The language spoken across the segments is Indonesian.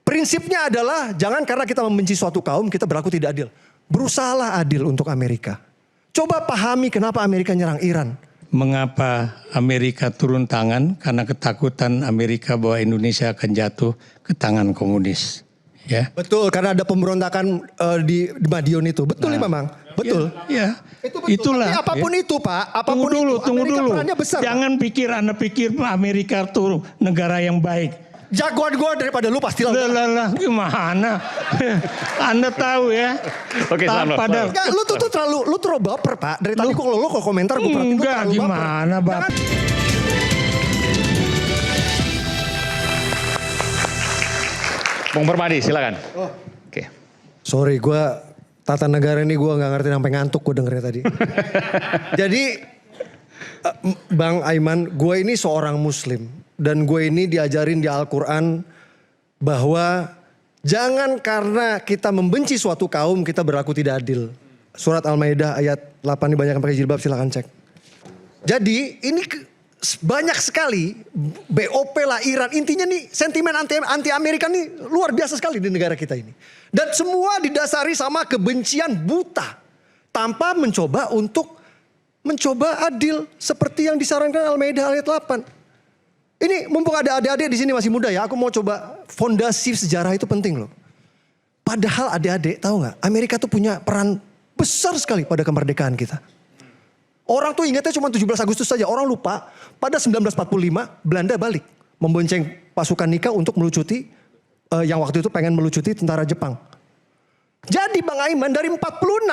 Prinsipnya adalah jangan karena kita membenci suatu kaum kita berlaku tidak adil. Berusahalah adil untuk Amerika. Coba pahami kenapa Amerika nyerang Iran. Mengapa Amerika turun tangan? Karena ketakutan Amerika bahwa Indonesia akan jatuh ke tangan komunis. Ya. Betul, karena ada pemberontakan di Madiun itu. Betul memang. Betul. Ya, itu betul. Itulah. Tapi apapun itu Pak, apapun tunggu dulu. perannya besar. Jangan pikir Anda pikir Amerika itu negara yang baik. Jagoan gue daripada lu pasti lah. Gimana? Anda tahu ya. Oke, selamat. Enggak, lu terlalu baper Pak. Dari tadi kalau lu komentar gue perhatiin lu terlalu baper. Gimana Bapak? Bung Permadi, silakan. Oke. Sorry, gue tata negara ini gue nggak ngerti sampai ngantuk gue dengernya tadi. Jadi Bang Aiman, gue ini seorang Muslim dan gue ini diajarin di Al-Quran bahwa jangan karena kita membenci suatu kaum kita berlaku tidak adil. Surat Al-Maidah ayat 8 ini banyak yang pakai jilbab, silakan cek. Jadi ini banyak sekali BOP lah Iran, intinya nih sentimen anti Amerika nih luar biasa sekali di negara kita ini. Dan semua didasari sama kebencian buta tanpa mencoba adil seperti yang disarankan Al-Maidah ayat 8. Ini mumpung ada adik-adik di sini masih muda ya, aku mau coba fondasi sejarah itu penting loh. Padahal adik-adik tahu nggak, Amerika tuh punya peran besar sekali pada kemerdekaan kita. Orang tuh ingatnya cuma 17 Agustus saja, orang lupa pada 1945 Belanda balik membonceng pasukan Nika untuk melucuti yang waktu itu pengen melucuti tentara Jepang. Jadi Bang Aiman dari 46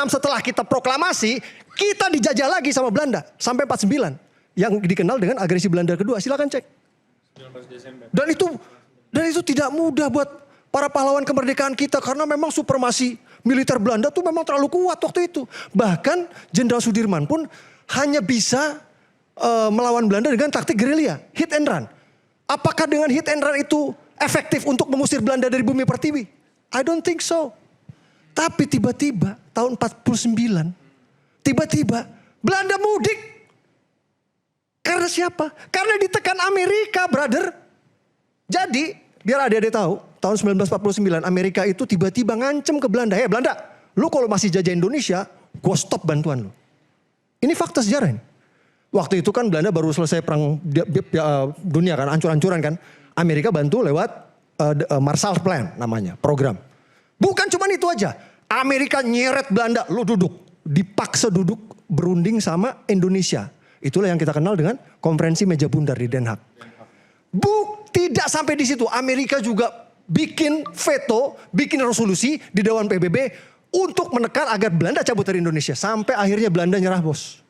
setelah kita proklamasi, kita dijajah lagi sama Belanda sampai 49 yang dikenal dengan agresi Belanda kedua. Silakan cek. 19 Desember. Dan itu tidak mudah buat para pahlawan kemerdekaan kita karena memang supremasi militer Belanda tuh memang terlalu kuat waktu itu. Bahkan Jenderal Sudirman pun hanya bisa melawan Belanda dengan taktik gerilya, hit and run. Apakah dengan hit and run itu efektif untuk mengusir Belanda dari bumi pertiwi? I don't think so. Tapi tiba-tiba tahun 49, tiba-tiba Belanda mudik. Karena siapa? Karena ditekan Amerika, brother. Jadi, biar adik-adik tahu, tahun 1949 Amerika itu tiba-tiba ngancem ke Belanda. Hei Belanda, lu kalau masih jajah Indonesia, gue stop bantuan lu. Ini fakta sejarah ini. Waktu itu kan Belanda baru selesai perang dunia kan, ancur-ancuran kan. Amerika bantu lewat Marshall Plan namanya, program. Bukan cuma itu aja. Amerika nyeret Belanda, lu duduk. Dipaksa duduk berunding sama Indonesia. Itulah yang kita kenal dengan konferensi meja bundar di Den Haag. Tidak sampai di situ. Amerika juga bikin veto, bikin resolusi di Dewan PBB untuk menekan agar Belanda cabut dari Indonesia. Sampai akhirnya Belanda nyerah bos.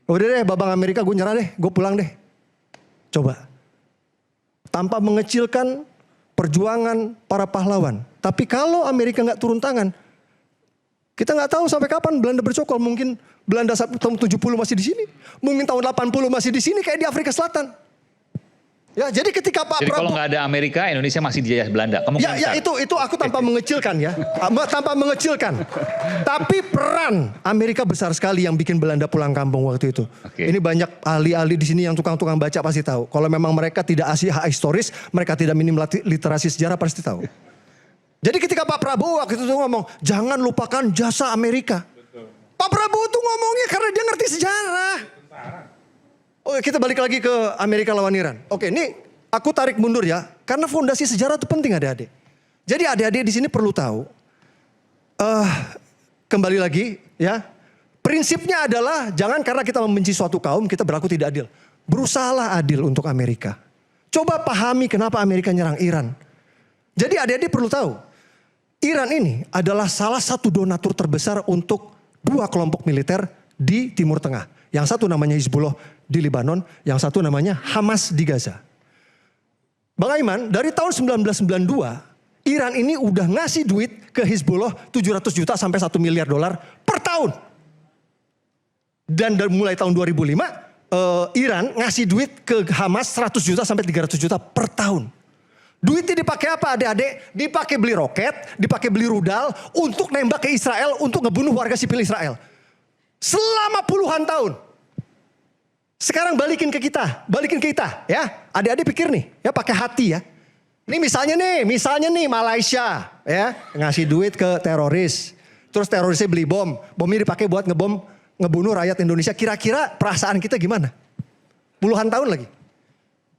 Udah deh babang Amerika gue nyerah deh, gue pulang deh. Coba. Tanpa mengecilkan perjuangan para pahlawan. Tapi kalau Amerika nggak turun tangan, kita nggak tahu sampai kapan Belanda bercokol. Mungkin Belanda tahun 70 masih di sini. Mungkin tahun 80 masih di sini kayak di Afrika Selatan. Ya, jadi ketika Pak Prabowo. Jadi kalau nggak ada Amerika, Indonesia masih dijajah Belanda. Ya itu aku tanpa mengecilkan ya. Tanpa mengecilkan. Tapi peran Amerika besar sekali yang bikin Belanda pulang kampung waktu itu. Ini banyak ahli-ahli di sini yang tukang-tukang baca pasti tahu. Kalau memang mereka tidak asli historis, mereka tidak minim literasi sejarah pasti tahu. Jadi ketika Pak Prabowo waktu itu ngomong, jangan lupakan jasa Amerika. Betul. Pak Prabowo tuh ngomongnya karena dia ngerti sejarah. Oke, kita balik lagi ke Amerika lawan Iran. Oke, ini aku tarik mundur ya, karena fondasi sejarah itu penting adik-adik. Jadi adik-adik di sini perlu tahu. Kembali lagi ya, prinsipnya adalah jangan karena kita membenci suatu kaum kita berlaku tidak adil. Berusahalah adil untuk Amerika. Coba pahami kenapa Amerika nyerang Iran. Jadi adik-adik perlu tahu. Iran ini adalah salah satu donatur terbesar untuk dua kelompok militer di Timur Tengah. Yang satu namanya Hizbullah di Lebanon, yang satu namanya Hamas di Gaza. Bang Aiman, dari tahun 1992, Iran ini udah ngasih duit ke Hizbullah 700 juta sampai 1 miliar dolar per tahun. Dan mulai tahun 2005, Iran ngasih duit ke Hamas 100 juta sampai 300 juta per tahun. Duitnya dipakai apa adik-adik? Dipakai beli roket, dipakai beli rudal untuk nembak ke Israel, untuk ngebunuh warga sipil Israel. Selama puluhan tahun. Sekarang balikin ke kita ya. Adik-adik pikir nih, ya pakai hati ya. Ini misalnya nih Malaysia ya ngasih duit ke teroris. Terus terorisnya beli bom. Bomnya dipakai buat ngebunuh rakyat Indonesia. Kira-kira perasaan kita gimana? Puluhan tahun lagi.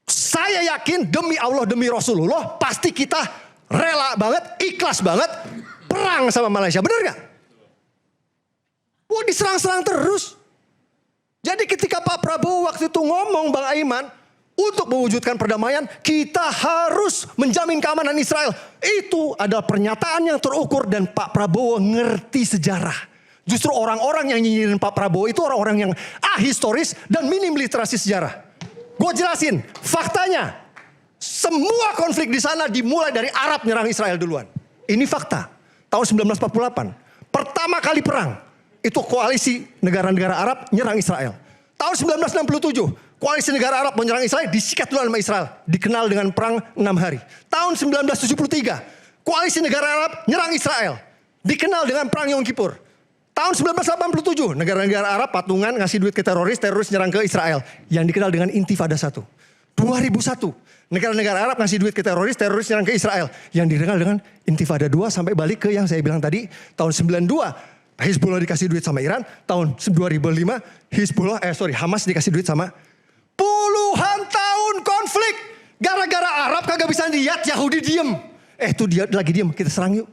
Saya yakin demi Allah, demi Rasulullah, pasti kita rela banget, ikhlas banget perang sama Malaysia. Bener gak? Wah, diserang-serang terus. Jadi ketika Pak Prabowo waktu itu ngomong, Bang Aiman, untuk mewujudkan perdamaian, kita harus menjamin keamanan Israel. Itu adalah pernyataan yang terukur dan Pak Prabowo ngerti sejarah. Justru orang-orang yang nyinyirin Pak Prabowo itu orang-orang yang ahistoris dan minim literasi sejarah. Gue jelasin, faktanya semua konflik di sana dimulai dari Arab nyerang Israel duluan. Ini fakta. Tahun 1948, pertama kali perang, itu koalisi negara-negara Arab nyerang Israel. Tahun 1967, koalisi negara Arab menyerang Israel, disikat dulu sama Israel. Dikenal dengan perang 6 hari. Tahun 1973, koalisi negara Arab nyerang Israel. Dikenal dengan perang Yom Kippur. Tahun 1987, negara-negara Arab patungan ngasih duit ke teroris nyerang ke Israel. Yang dikenal dengan Intifada 1. 2001, negara-negara Arab ngasih duit ke teroris nyerang ke Israel. Yang dikenal dengan Intifada 2 sampai balik ke yang saya bilang tadi, tahun 92. Hizbullah dikasih duit sama Iran. Tahun 2005, Hamas dikasih duit sama. Puluhan tahun konflik. Gara-gara Arab kagak bisa lihat, Yahudi diem. Tuh dia lagi diem, kita serang yuk.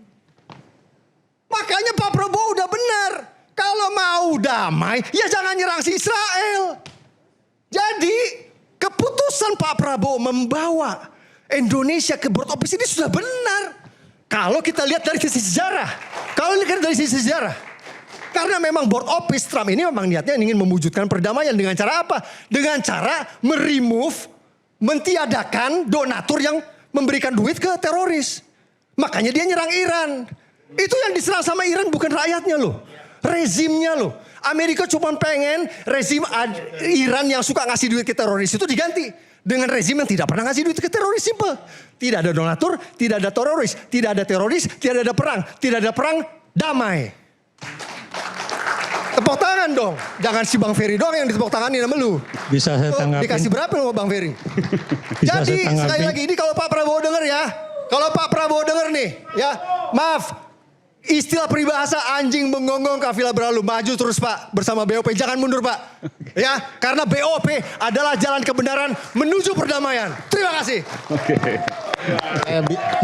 Makanya Pak Prabowo udah benar. Kalau mau damai, ya jangan nyerang si Israel. Jadi keputusan Pak Prabowo membawa Indonesia ke board of peace ini sudah benar. Kalau kita lihat dari sisi sejarah. Karena memang board of peace Trump ini memang niatnya ingin mewujudkan perdamaian dengan cara apa? Dengan cara mentiadakan donatur yang memberikan duit ke teroris. Makanya dia nyerang Iran. Itu yang diserang sama Iran bukan rakyatnya loh. Rezimnya loh. Amerika cuma pengen rezim Iran yang suka ngasih duit ke teroris itu diganti. Dengan rezim yang tidak pernah ngasih duit ke teroris, simple. Tidak ada donatur, tidak ada teroris, tidak ada perang. Tidak ada perang, damai. Tepuk tangan dong. Jangan si Bang Ferry doang yang ditepuk tanganin sama lu. Bisa saya tanggapin? Dikasih berapa lu sama Bang Ferry? Jadi sekali lagi ini kalau Pak Prabowo denger ya. Kalau Pak Prabowo denger nih ya. Maaf. Istilah peribahasa anjing menggonggong kafilah berlalu. Maju terus Pak bersama BOP. Jangan mundur Pak. Ya, karena BOP adalah jalan kebenaran menuju perdamaian. Terima kasih. Oke.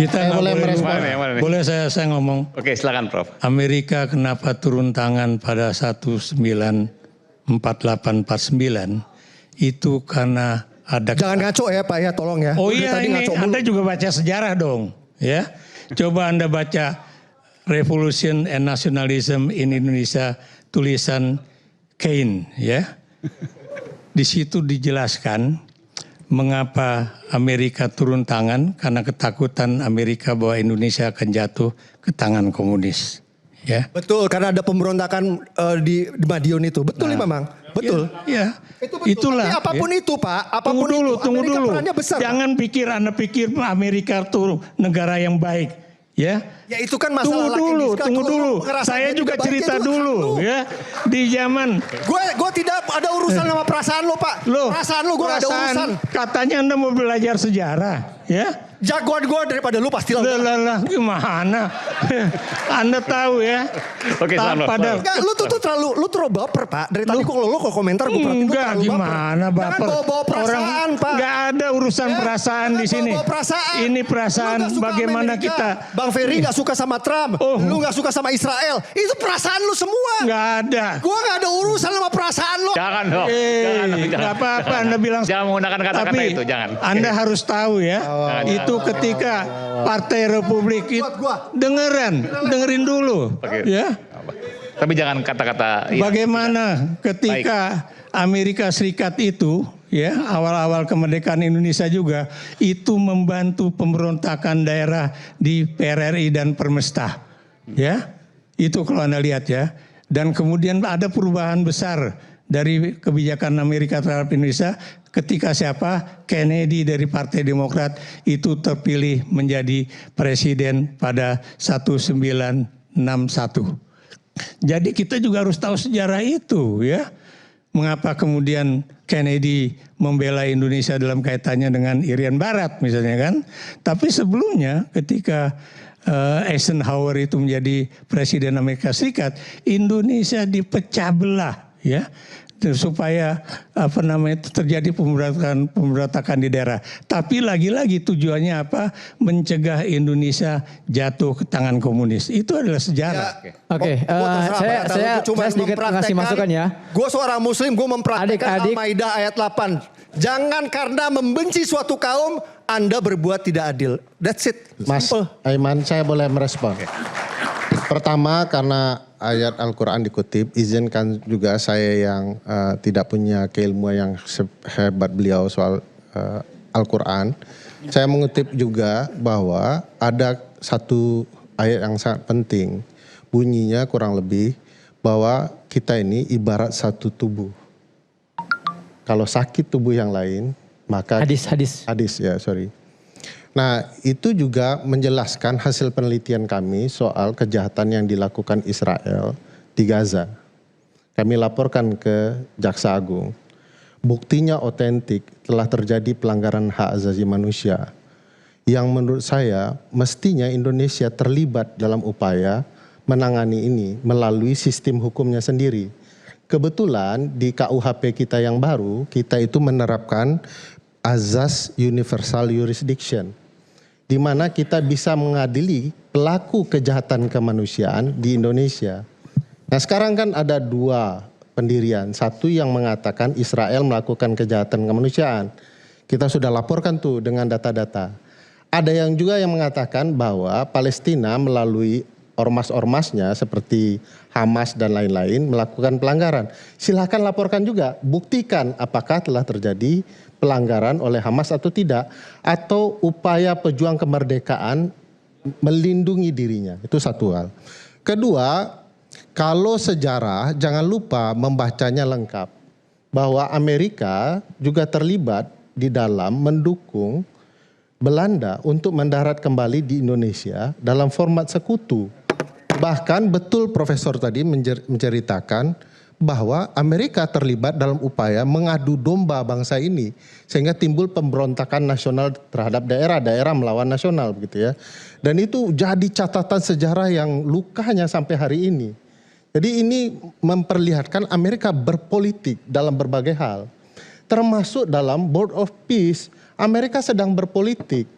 Kita boleh merespon. Boleh saya ngomong. Oke, silakan Prof. Amerika kenapa turun tangan pada 1948-49 itu karena ada. Jangan ngaco ya Pak ya, tolong ya. Oh iya, ini Anda juga baca sejarah dong, ya. Coba Anda baca Revolution and Nationalism in Indonesia tulisan Keynes, ya. Di situ dijelaskan mengapa Amerika turun tangan karena ketakutan Amerika bahwa Indonesia akan jatuh ke tangan komunis, ya. Betul, karena ada pemberontakan di Madiun itu. Betul memang. Betul. Ya, itu betul. Itulah. Tapi apapun ya. itu Pak, apapun Tunggu dulu. besar, Jangan Anda pikir Amerika itu negara yang baik. Ya, itu kan masalah tunggu dulu. Saya juga cerita dulu, ya. Di zaman gue tidak ada urusan sama perasaan lo Pak. Perasaan lo gue gak ada urusan. Katanya Anda mau belajar sejarah, ya. Jagoan gue daripada lu pasti lah. Gimana? Anda tahu ya. Oke, selamat. Lu terlalu baper Pak. Dari tadi kok lo komentar gue perhatiin enggak gimana baper. Jangan bawa perasaan Pak. Enggak ada urusan perasaan di sini. Ini perasaan bagaimana kita. Bang Ferry gak suka sama Trump. Lu gak suka sama Israel. Itu perasaan lu semua. Enggak ada. Gue gak ada urusan sama perasaan lu. Jangan dong. Enggak apa-apa Anda bilang. Jangan menggunakan kata-kata itu, jangan. Anda harus tahu ya. Itu ketika Partai Republik itu dengerin dulu, ya. Tapi jangan kata-kata. Bagaimana ketika Amerika Serikat itu, ya, awal-awal kemerdekaan Indonesia juga itu membantu pemberontakan daerah di PRRI dan Permesta, ya. Itu kalau Anda lihat ya. Dan kemudian ada perubahan besar dari kebijakan Amerika terhadap Indonesia. Ketika Kennedy dari Partai Demokrat itu terpilih menjadi presiden pada 1961. Jadi kita juga harus tahu sejarah itu, ya. Mengapa kemudian Kennedy membela Indonesia dalam kaitannya dengan Irian Barat misalnya kan. Tapi sebelumnya ketika Eisenhower itu menjadi presiden Amerika Serikat, Indonesia dipecah belah ya, supaya terjadi pemberontakan di daerah. Tapi lagi-lagi tujuannya apa? Mencegah Indonesia jatuh ke tangan komunis. Itu adalah sejarah. Oke, saya sedikit ngasih masukan ya. Gue seorang muslim, gue mempraktekkan Adik-adik. Al-Maidah ayat 8. Jangan karena membenci suatu kaum, Anda berbuat tidak adil. That's it. Mas Simple. Aiman, saya boleh merespon. Pertama, karena ayat Al-Quran dikutip, izinkan juga saya yang tidak punya keilmuan yang hebat beliau soal Al-Quran. Saya mengutip juga bahwa ada satu ayat yang sangat penting. Bunyinya kurang lebih bahwa kita ini ibarat satu tubuh. Kalau sakit tubuh yang lain, maka... Hadis. Ya, sorry. Nah, itu juga menjelaskan hasil penelitian kami soal kejahatan yang dilakukan Israel di Gaza. Kami laporkan ke Jaksa Agung. Buktinya otentik, telah terjadi pelanggaran hak asasi manusia. Yang menurut saya mestinya Indonesia terlibat dalam upaya menangani ini melalui sistem hukumnya sendiri. Kebetulan di KUHP kita yang baru, kita itu menerapkan azas universal jurisdiction, di mana kita bisa mengadili pelaku kejahatan kemanusiaan di Indonesia. Nah, sekarang kan ada dua pendirian. Satu yang mengatakan Israel melakukan kejahatan kemanusiaan. Kita sudah laporkan tuh dengan data-data. Ada yang juga yang mengatakan bahwa Palestina melalui ormas-ormasnya seperti Hamas dan lain-lain melakukan pelanggaran. Silakan laporkan juga, buktikan apakah telah terjadi pelanggaran oleh Hamas atau tidak, atau upaya pejuang kemerdekaan melindungi dirinya. Itu satu hal. Kedua, kalau sejarah jangan lupa membacanya lengkap, bahwa Amerika juga terlibat di dalam mendukung Belanda untuk mendarat kembali di Indonesia dalam format sekutu. Bahkan betul Profesor tadi menceritakan bahwa Amerika terlibat dalam upaya mengadu domba bangsa ini sehingga timbul pemberontakan nasional terhadap daerah melawan nasional begitu ya. Dan itu jadi catatan sejarah yang lukanya sampai hari ini. Jadi ini memperlihatkan Amerika berpolitik dalam berbagai hal. Termasuk dalam Board of Peace, Amerika sedang berpolitik.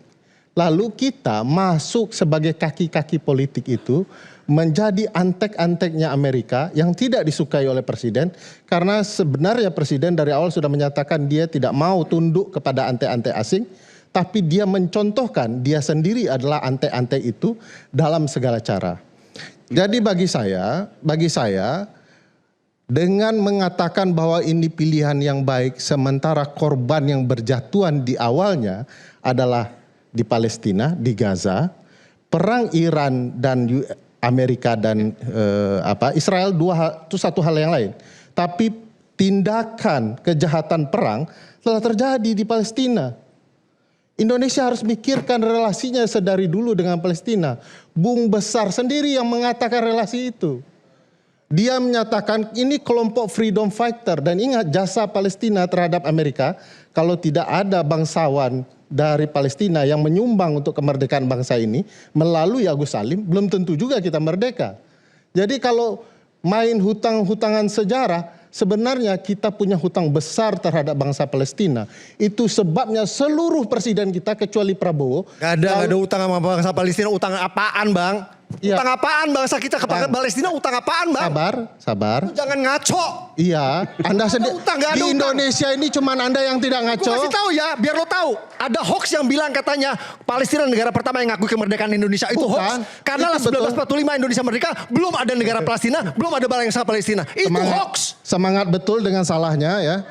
Lalu kita masuk sebagai kaki-kaki politik itu menjadi antek-anteknya Amerika yang tidak disukai oleh presiden, karena sebenarnya presiden dari awal sudah menyatakan dia tidak mau tunduk kepada antek-antek asing, tapi dia mencontohkan dia sendiri adalah antek-antek itu dalam segala cara. Jadi bagi saya dengan mengatakan bahwa ini pilihan yang baik sementara korban yang berjatuhan di awalnya adalah di Palestina, di Gaza, perang Iran dan Amerika dan Israel itu satu hal yang lain. Tapi tindakan kejahatan perang telah terjadi di Palestina. Indonesia harus mikirkan relasinya sedari dulu dengan Palestina. Bung Besar sendiri yang mengatakan relasi itu. Dia menyatakan ini kelompok freedom fighter, dan ingat jasa Palestina terhadap Amerika, kalau tidak ada bangsawan dari Palestina yang menyumbang untuk kemerdekaan bangsa ini melalui Agus Salim, belum tentu juga kita merdeka. Jadi kalau main hutang-hutangan sejarah, sebenarnya kita punya hutang besar terhadap bangsa Palestina. Itu sebabnya seluruh presiden kita kecuali Prabowo. Gak ada utang sama bangsa Palestina. Utang apaan, Bang? Iya. Utang apaan bangsa kita ke Palestina? Utang apaan, Bang? Sabar. Lu jangan ngaco. Iya, Anda sendiri di Indonesia ini cuman Anda yang tidak ngaco. Gue kasih tahu ya, biar lo tahu. Ada hoax yang bilang katanya Palestina negara pertama yang ngakui kemerdekaan Indonesia. Itu hoax. Karena 1945 Indonesia merdeka, belum ada negara Palestina, belum ada bangsa Palestina. Itu hoax. Semangat betul dengan salahnya ya.